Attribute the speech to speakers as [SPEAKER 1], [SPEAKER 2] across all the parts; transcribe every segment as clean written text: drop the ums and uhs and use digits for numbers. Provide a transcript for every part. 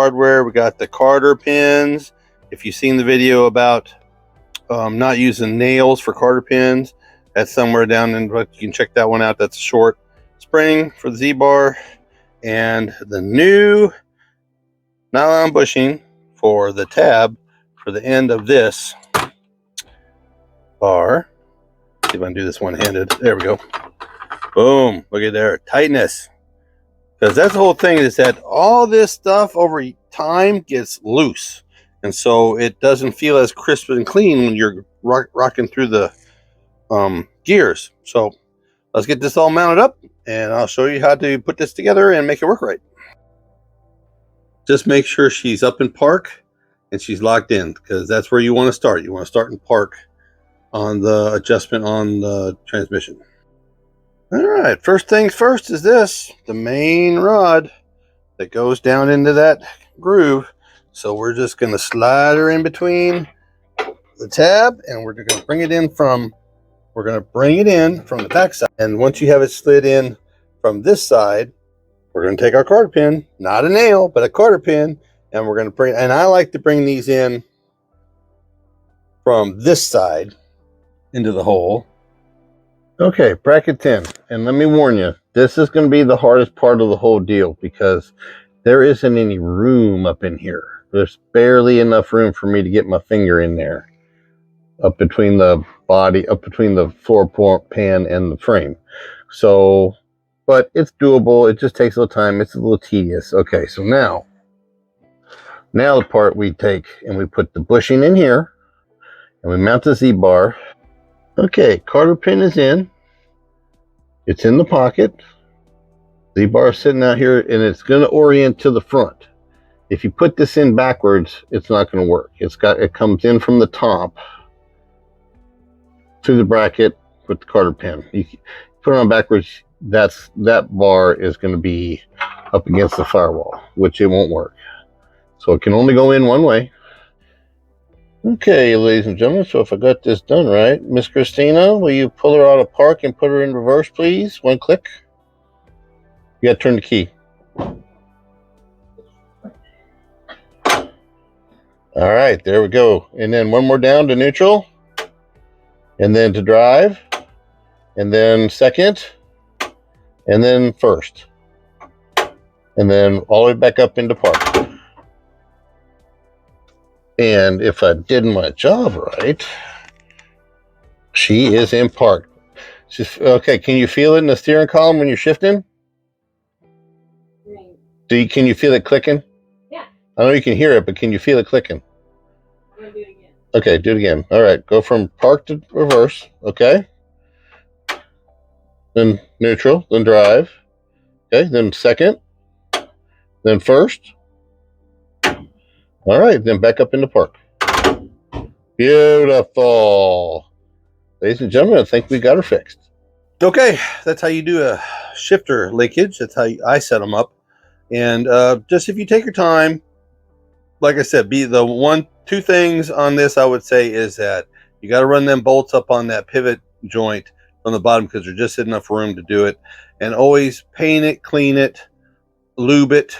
[SPEAKER 1] hardware. We got the Carter pins. If you've seen the video about not using nails for Carter pins, that's somewhere down in, you can check that one out. That's a short spring for the Z-bar, and the new nylon bushing for the tab for the end of this bar. See if I can do this one-handed. There we go. Boom. Look at there. Tightness. Because that's the whole thing, is that all this stuff over time gets loose. And so it doesn't feel as crisp and clean when you're rocking through the gears. So let's get this all mounted up, and I'll show you how to put this together and make it work right. Just make sure she's up in park and she's locked in, because that's where you want to start. You want to start in park on the adjustment on the transmission. All right, first things first is this, the main rod that goes down into that groove. So we're just going to slide her in between the tab, and we're going to bring it in from the back side. And once you have it slid in from this side, we're going to take our Carter pin, not a nail, but a Carter pin, and we're going to bring, and I like to bring these in from this side into the hole. Okay, bracket 10. And let me warn you, this is going to be the hardest part of the whole deal, because there isn't any room up in here. There's barely enough room for me to get my finger in there, up between the body, up between the floor pan and the frame. So, but it's doable. It just takes a little time. It's a little tedious. Okay, so now the part we take and we put the bushing in here, and we mount the Z-bar. Okay, Carter pin is in. It's in the pocket. Z-bar is sitting out here, and it's going to orient to the front. If you put this in backwards, it's not going to work. It comes in from the top through the bracket with the Carter pin. You put it on backwards, that bar is going to be up against the firewall, which it won't work. So it can only go in one way. Okay, ladies and gentlemen, so if I got this done right, Miss Christina, will you pull her out of park and put her in reverse, please? One click. You got to turn the key. All right, there we go. And then one more down to neutral, and then to drive, and then second, and then first, and then all the way back up into park. And if I did my job right, she is in park. Okay, can you feel it in the steering column when you're shifting? Right. Can you feel it clicking? Yeah. I know you can hear it, but can you feel it clicking? I'm going to do it again. Okay, do it again. All right, go from park to reverse. Okay. Then neutral, then drive. Okay, then second, then first. All right, then back up into park. Beautiful. Ladies and gentlemen, I think we got her fixed. Okay, that's how you do a shifter linkage. That's how I set them up. And just if you take your time, like I said, two things on this I would say is that you got to run them bolts up on that pivot joint from the bottom, because there's just enough room to do it. And always paint it, clean it, lube it,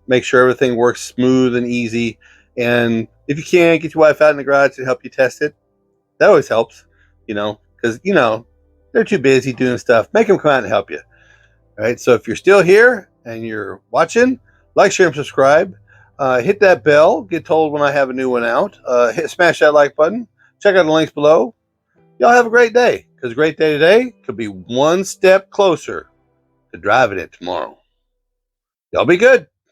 [SPEAKER 1] make sure everything works smooth and easy. And if you can, get your wife out in the garage to help you test it. That always helps, because they're too busy doing stuff. Make them come out and help you. All right, so if you're still here and you're watching, like, share, and subscribe. Hit that bell, get told when I have a new one out. Smash that like button. Check out the links below. Y'all have a great day, because a great day today could be one step closer to driving it tomorrow. Y'all be good.